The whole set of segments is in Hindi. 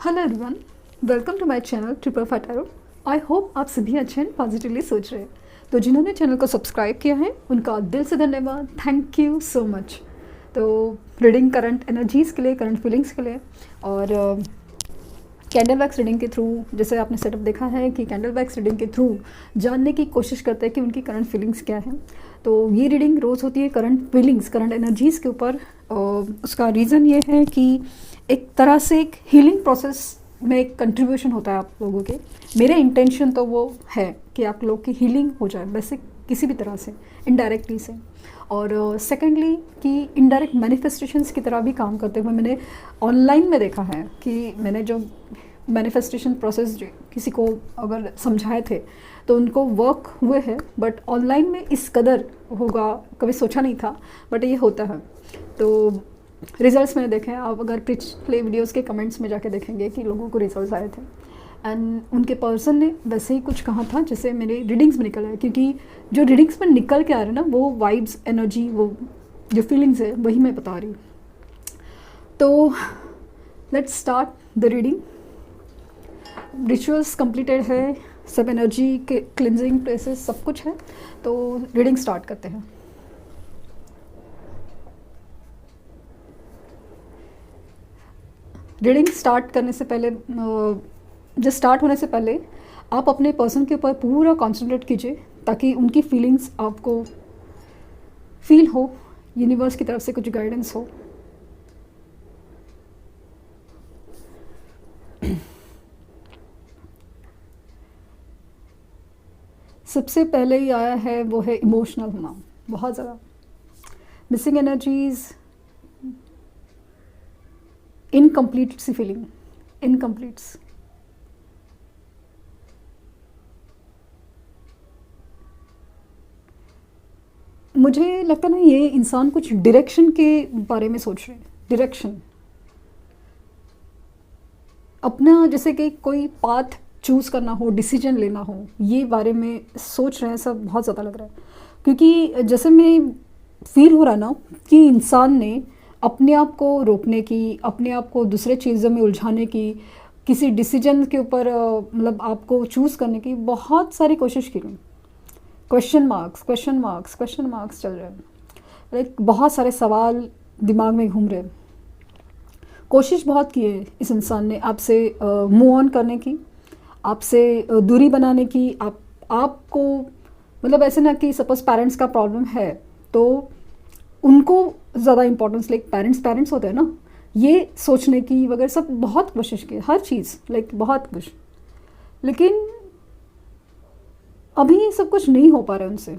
Hello everyone, welcome to my channel triple five tarot. I hope आप सभी अच्छे हैं, पॉजिटिवली सोच रहे हैं। तो जिन्होंने चैनल को सब्सक्राइब किया है उनका दिल से धन्यवाद, थैंक यू सो मच। तो रीडिंग करंट एनर्जीज़ के लिए, करंट फीलिंग्स के लिए और कैंडल वैक्स रीडिंग के थ्रू, जैसे आपने सेटअप देखा है कि कैंडल वैक्स रीडिंग के थ्रू जानने की कोशिश करते हैं कि उनकी करंट फीलिंग्स क्या है। तो ये रीडिंग रोज़ होती है करंट फीलिंग्स, करंट एनर्जीज़ के ऊपर। उसका रीज़न ये है कि एक तरह से एक हीलिंग प्रोसेस में एक कंट्रीब्यूशन होता है आप लोगों के। मेरे इंटेंशन तो वो है कि आप लोग की हीलिंग हो जाए, वैसे किसी भी तरह से, इनडायरेक्टली से। और सेकेंडली कि इनडायरेक्ट मैनिफेस्टेशंस की तरह भी काम करते हुए मैंने ऑनलाइन में देखा है कि मैंने जो मैनिफेस्टेशन प्रोसेस किसी को अगर समझाए थे तो उनको वर्क हुए हैं, बट ऑनलाइन में इस कदर होगा कभी सोचा नहीं था, बट ये होता है। तो रिजल्ट्स मैंने देखे हैं। आप अगर पिछले वीडियोस के कमेंट्स में जाके देखेंगे कि लोगों को रिजल्ट्स आए थे एंड उनके पर्सन ने वैसे ही कुछ कहा था जैसे मेरे रीडिंग्स में निकल आए, क्योंकि जो रीडिंग्स में निकल के आ रहे हैं ना, वो वाइब्स, एनर्जी, वो जो फीलिंग्स है वही मैं बता रही हूँ। तो let's start the reading. Rituals completed है, सब एनर्जी के क्लिनजिंग प्लेसेस सब कुछ है। तो रीडिंग स्टार्ट करते हैं। रीडिंग स्टार्ट करने से पहले, जस्ट स्टार्ट होने से पहले आप अपने पर्सन के ऊपर पूरा कंसंट्रेट कीजिए ताकि उनकी फीलिंग्स आपको फील हो, यूनिवर्स की तरफ से कुछ गाइडेंस हो। सबसे पहले ही आया है वो है इमोशनल होना, बहुत ज़्यादा मिसिंग एनर्जीज, इनकम्प्लीट सी फीलिंग, इनकम्प्लीट्स। मुझे लगता है ना, ये इंसान कुछ डायरेक्शन के बारे में सोच रहे हैं। डायरेक्शन अपना, जैसे कि कोई पाथ चूज़ करना हो, डिसीजन लेना हो, ये बारे में सोच रहे हैं सब। बहुत ज़्यादा लग रहा है क्योंकि जैसे मैं फील हो रहा है ना कि इंसान ने अपने आप को रोकने की, अपने आप को दूसरे चीज़ों में उलझाने की, किसी डिसीजन के ऊपर मतलब आपको चूज़ करने की बहुत सारी कोशिश की। Question marks, question marks, question marks चल रहे हैं। लाइक बहुत सारे सवाल दिमाग में घूम रहे हैं। कोशिश बहुत की है इस इंसान ने आपसे मूव ऑन करने की, आपसे दूरी बनाने की। आपको मतलब ऐसे ना कि सपोज पेरेंट्स का प्रॉब्लम है तो उनको ज़्यादा इंपॉर्टेंस, लाइक पेरेंट्स होते हैं ना, ये सोचने की वगैरह सब बहुत कोशिश की, हर चीज़, लाइक बहुत कुछ। लेकिन अभी सब कुछ नहीं हो पा रहा है उनसे।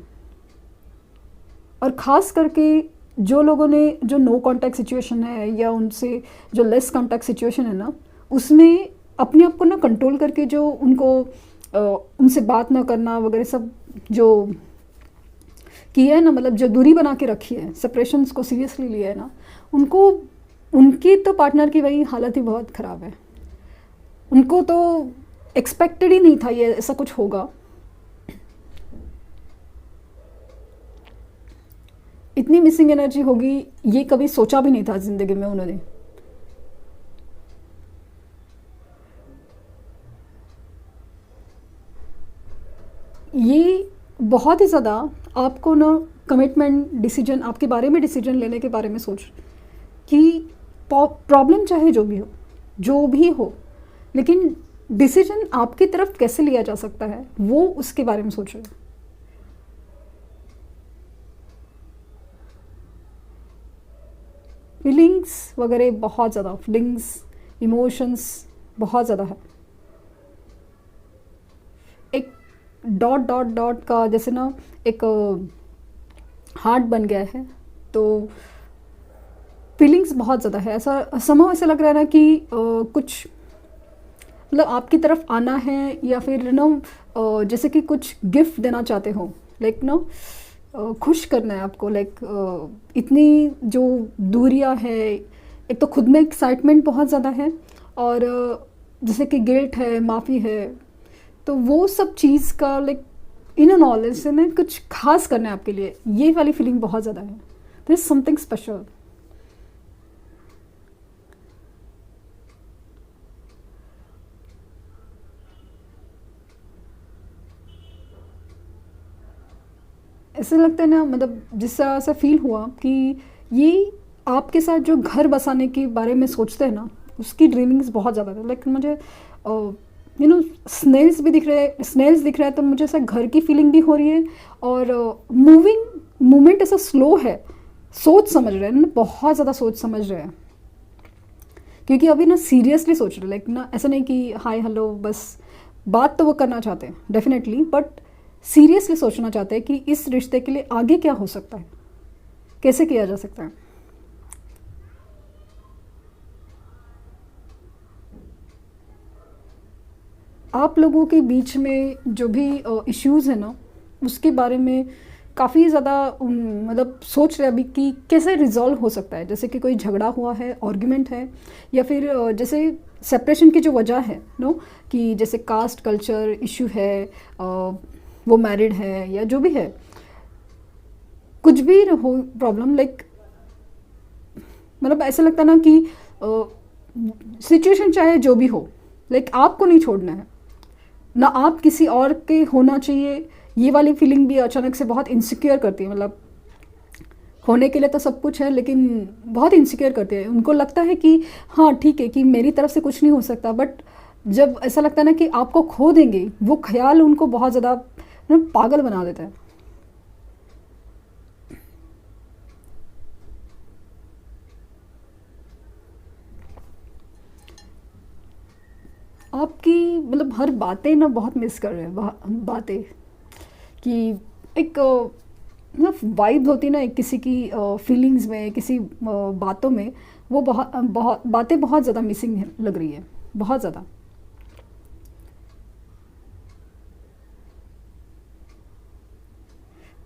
और ख़ास करके जो लोगों ने, जो नो कांटेक्ट सिचुएशन है या उनसे जो लेस कांटेक्ट सिचुएशन है ना, उसमें अपने आप को ना कंट्रोल करके जो उनको उनसे बात ना करना वगैरह सब जो किया है ना, मतलब जो दूरी बना के रखी है, सेपरेशंस को सीरियसली लिया है ना, उनको, उनकी तो पार्टनर की वही हालत ही बहुत ख़राब है। उनको तो एक्सपेक्टेड ही नहीं था ये ऐसा कुछ होगा। इतनी मिसिंग एनर्जी होगी ये कभी सोचा भी नहीं था ज़िंदगी में उन्होंने। ये बहुत ही ज़्यादा आपको ना कमिटमेंट, डिसीजन, आपके बारे में डिसीजन लेने के बारे में सोच कि प्रॉब्लम चाहे जो भी हो, लेकिन डिसीजन आपकी तरफ कैसे लिया जा सकता है वो उसके बारे में सोच रहे हैं। फीलिंग्स वगैरह बहुत ज़्यादा, फीलिंग्स, इमोशंस बहुत ज़्यादा है। एक डॉट डॉट डॉट का जैसे ना एक हार्ट बन गया है, तो फीलिंग्स बहुत ज़्यादा है। ऐसा समय ऐसा लग रहा है ना कि कुछ मतलब आपकी तरफ आना है, या फिर ना जैसे कि कुछ गिफ्ट देना चाहते हो, लाइक ना खुश करना है आपको। लाइक इतनी जो दूरियां है, एक तो खुद में एक्साइटमेंट बहुत ज़्यादा है और जैसे कि गिल्ट है, माफ़ी है, तो वो सब चीज़ का लाइक इन नॉलेज से ना कुछ खास करना है आपके लिए। ये वाली फीलिंग बहुत ज़्यादा है। This is something special. ऐसे लगता है ना, मतलब जिस तरह से फील हुआ कि ये आपके साथ जो घर बसाने के बारे में सोचते हैं ना, उसकी ड्रीमिंग्स बहुत ज़्यादा है। लेकिन मुझे स्नेल्स भी दिख रहे हैं, स्नेल्स दिख रहा है, तो मुझे ऐसा घर की फीलिंग भी हो रही है। और मूवमेंट ऐसा स्लो है, सोच समझ रहे हैं ना, बहुत ज़्यादा सोच समझ रहे हैं, क्योंकि अभी ना सीरियसली सोच रहे, लाइक ना ऐसा नहीं कि हाय हेलो बस। बात तो वो करना चाहते हैं डेफिनेटली, बट सीरियसली सोचना चाहते हैं कि इस रिश्ते के लिए आगे क्या हो सकता है, कैसे किया जा सकता है। आप लोगों के बीच में जो भी इश्यूज़ हैं ना, उसके बारे में काफ़ी ज़्यादा मतलब सोच रहे अभी कि कैसे रिजॉल्व हो सकता है। जैसे कि कोई झगड़ा हुआ है, आर्ग्यूमेंट है, या फिर जैसे सेपरेशन की जो वजह है नो, कि जैसे कास्ट कल्चर इशू है, वो मैरिड है या जो भी है, कुछ भी हो प्रॉब्लम, लाइक मतलब ऐसा लगता है ना कि सिचुएशन चाहे जो भी हो, लाइक आपको नहीं छोड़ना है ना, आप किसी और के होना चाहिए। ये वाली फीलिंग भी अचानक से बहुत इनसिक्योर करती है। मतलब होने के लिए तो सब कुछ है, लेकिन बहुत इनसिक्योर करते हैं। उनको लगता है कि हाँ ठीक है, कि मेरी तरफ से कुछ नहीं हो सकता, बट जब ऐसा लगता है ना कि आपको खो देंगे, वो ख्याल उनको बहुत ज़्यादा पागल बना देता है। आपकी मतलब हर बातें ना बहुत मिस कर रहे हैं, बातें कि एक मतलब वाइब होती है ना एक किसी की फीलिंग्स में, किसी बातों में, वो बहुत बहुत बातें बहुत ज़्यादा मिसिंग है, लग रही है बहुत ज़्यादा।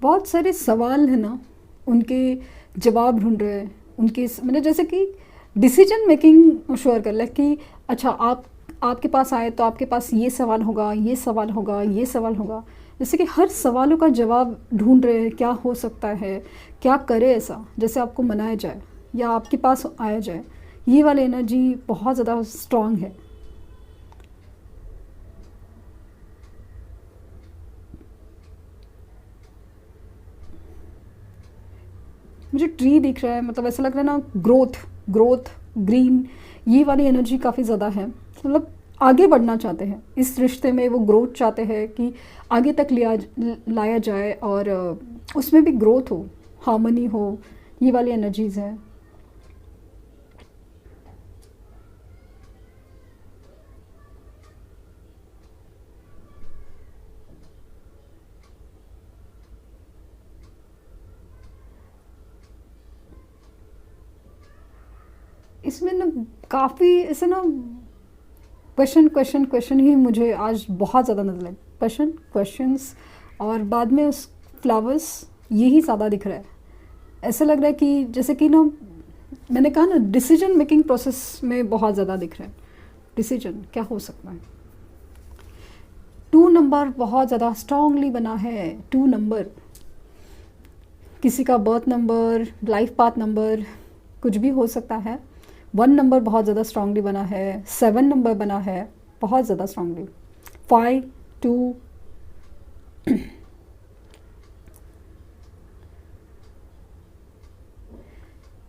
बहुत सारे सवाल है ना, उनके जवाब ढूंढ रहे हैं। उनके मतलब जैसे कि डिसीजन मेकिंग श्योर कर ले कि अच्छा आप आपके पास आए तो आपके पास ये सवाल होगा, ये सवाल होगा, ये सवाल होगा। जैसे कि हर सवालों का जवाब ढूंढ रहे हैं, क्या हो सकता है, क्या करे ऐसा जैसे आपको मनाया जाए या आपके पास आया जाए। ये वाली एनर्जी बहुत ज़्यादा स्ट्रांग है। मुझे ट्री दिख रहा है, मतलब ऐसा लग रहा है ना, ग्रोथ ग्रोथ ग्रीन, ये वाली एनर्जी काफ़ी ज़्यादा है। मतलब आगे बढ़ना चाहते हैं इस रिश्ते में, वो ग्रोथ चाहते हैं कि आगे तक लाया जाए, और उसमें भी ग्रोथ हो, हार्मनी हो। ये वाली एनर्जीज़ हैं। इसमें ना काफ़ी ऐसे ना क्वेश्चन क्वेश्चन क्वेश्चन ही मुझे आज बहुत ज़्यादा नजर लगे, क्वेश्चन क्वेश्चंस, और बाद में उस फ्लावर्स, यही ज़्यादा दिख रहा है। ऐसा लग रहा है कि जैसे कि ना, मैंने कहा ना, डिसीजन मेकिंग प्रोसेस में बहुत ज़्यादा दिख रहा है। डिसीजन क्या हो सकता है। 2 नंबर बहुत ज़्यादा स्ट्रांगली बना है। 2 नंबर, किसी का birth number, life path number, कुछ भी हो सकता है। 1 नंबर बहुत ज़्यादा स्ट्रांगली बना है। 7 नंबर बना है बहुत ज़्यादा स्ट्रांगली। 5 2।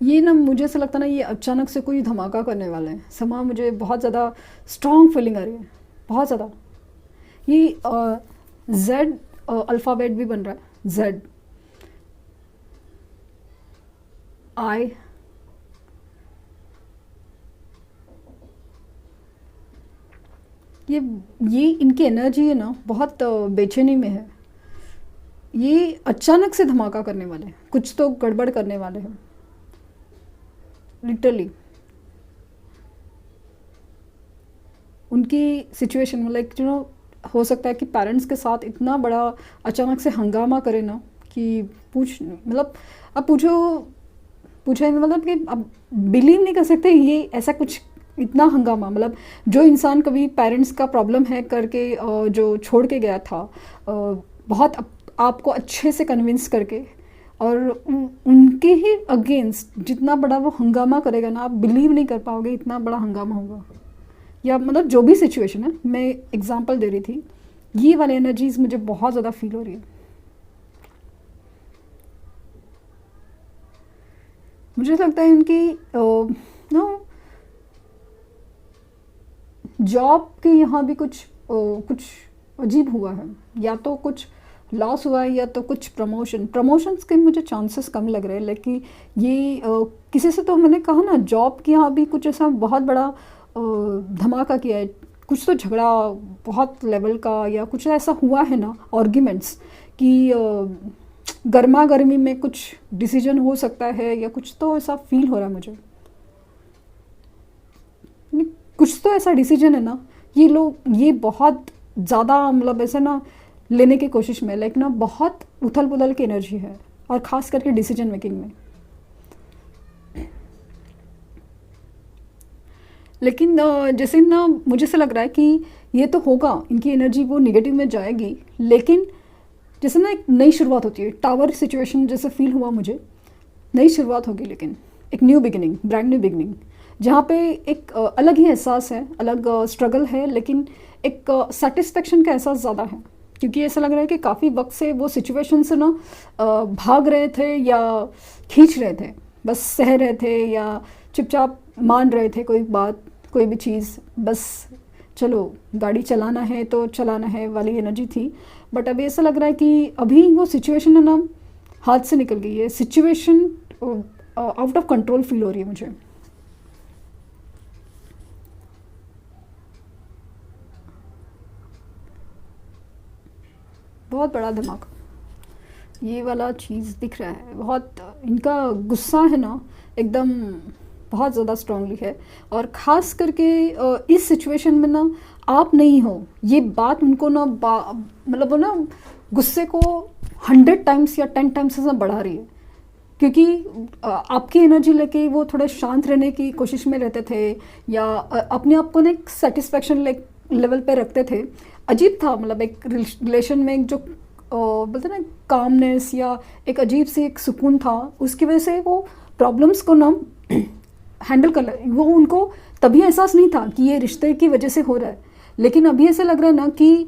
ये ना मुझे ऐसा लगता है ना, ये अचानक से कोई धमाका करने वाला है समा। मुझे बहुत ज़्यादा स्ट्रांग फीलिंग आ रही है, बहुत ज़्यादा। ये जेड अल्फ़ाबेट भी बन रहा है, जेड आई। ये ये इनकी एनर्जी है ना, बहुत बेचैनी में है। ये अचानक से धमाका करने वाले हैं, कुछ तो गड़बड़ करने वाले हैं लिटरली। उनकी सिचुएशन में लाइक हो सकता है कि पेरेंट्स के साथ इतना बड़ा अचानक से हंगामा करे ना कि पूछ मतलब, अब पूछेंगे मतलब कि अब बिलीव नहीं कर सकते ये ऐसा कुछ, इतना हंगामा। मतलब जो इंसान कभी पेरेंट्स का प्रॉब्लम है करके जो छोड़ के गया था, बहुत आपको अच्छे से कन्विंस करके, और उनके ही अगेंस्ट जितना बड़ा वो हंगामा करेगा ना, आप बिलीव नहीं कर पाओगे इतना बड़ा हंगामा होगा। या मतलब जो भी सिचुएशन है, मैं एग्जांपल दे रही थी। ये वाली एनर्जीज मुझे बहुत ज़्यादा फील हो रही है। मुझे लगता है उनकी नो जॉब के यहाँ भी कुछ अजीब हुआ है, या तो कुछ लॉस हुआ है या तो कुछ प्रमोशंस के मुझे चांसेस कम लग रहे हैं। लेकिन ये किसी से तो मैंने कहा ना, जॉब के यहाँ भी कुछ ऐसा बहुत बड़ा धमाका किया है, कुछ तो झगड़ा बहुत लेवल का या कुछ ऐसा हुआ है ना, आर्ग्यूमेंट्स कि गर्मा गर्मी में कुछ डिसीजन हो सकता है, या कुछ तो ऐसा फील हो रहा है मुझे। कुछ तो ऐसा डिसीजन है ना, ये लोग ये बहुत ज़्यादा मतलब ऐसे ना लेने की कोशिश में, लाइक ना बहुत उथल पुथल की एनर्जी है, और ख़ास करके डिसीजन मेकिंग में। लेकिन जैसे ना मुझे से लग रहा है कि ये तो होगा, इनकी एनर्जी वो निगेटिव में जाएगी, लेकिन जैसे ना एक नई शुरुआत होती है, टावर सिचुएशन जैसे फील हुआ मुझे, नई शुरुआत होगी, लेकिन एक new beginning, brand new beginning, जहाँ पे एक अलग ही एहसास है, अलग स्ट्रगल है, लेकिन एक सेटिस्फेक्शन का एहसास ज़्यादा है। क्योंकि ऐसा लग रहा है कि काफ़ी वक्त से वो सिचुएशन से ना भाग रहे थे या खींच रहे थे, बस सह रहे थे या चुपचाप मान रहे थे कोई बात, कोई भी चीज़, बस चलो गाड़ी चलाना है तो चलाना है वाली एनर्जी थी। बट अभी ऐसा लग रहा है कि अभी वो सिचुएशन है ना हाथ से निकल गई है, situation out of control feel हो रही है मुझे। बहुत बड़ा धमाका ये वाला चीज़ दिख रहा है, बहुत इनका गुस्सा है ना एकदम बहुत ज़्यादा स्ट्रांगली है। और ख़ास करके इस सिचुएशन में ना आप नहीं हो, ये बात उनको ना मतलब वो ना गुस्से को 100 टाइम्स या 10 टाइम्स से बढ़ा रही है। क्योंकि आपकी एनर्जी लेके वो थोड़े शांत रहने की कोशिश में रहते थे, या अपने आप को ना एक सेटिस्फेक्शन लेवल पे रखते थे। अजीब था, मतलब एक रिलेशन में एक जो बोलते ना कामनेस या एक अजीब सी एक सुकून था, उसकी वजह से वो प्रॉब्लम्स को ना हैंडल कर वो उनको तभी एहसास नहीं था कि ये रिश्ते की वजह से हो रहा है। लेकिन अभी ऐसा लग रहा है ना कि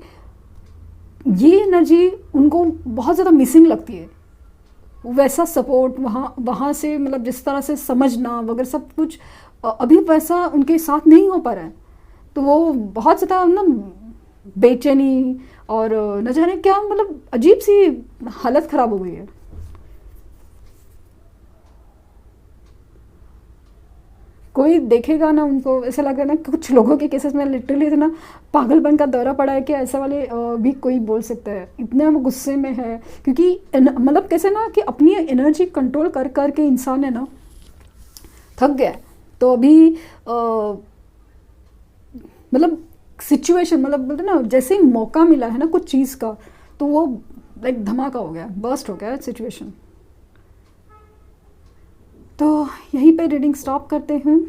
ये एनर्जी उनको बहुत ज़्यादा मिसिंग लगती है। वैसा सपोर्ट वहाँ से, मतलब जिस तरह से समझना वगैरह सब कुछ अभी वैसा उनके साथ नहीं हो पा रहा है। तो वो बहुत ज़्यादा ना बेचैनी और न जाने क्या, मतलब अजीब सी हालत ख़राब हो गई है। कोई देखेगा ना उनको ऐसा लग रहा है ना, कुछ लोगों के केसेस में लिटरली इतना पागलपन का दौरा पड़ा है कि ऐसा वाले भी कोई बोल सकता है, इतने वो गुस्से में है। क्योंकि मतलब कैसे ना कि अपनी एनर्जी कंट्रोल कर कर के इंसान है ना थक गया है। तो अभी मतलब सिचुएशन, मतलब बोलते ना जैसे ही मौका मिला है ना कुछ चीज़ का, तो वो लाइक धमाका हो गया, बर्स्ट हो गया सिचुएशन। तो यहीं पे रीडिंग स्टॉप करते हैं।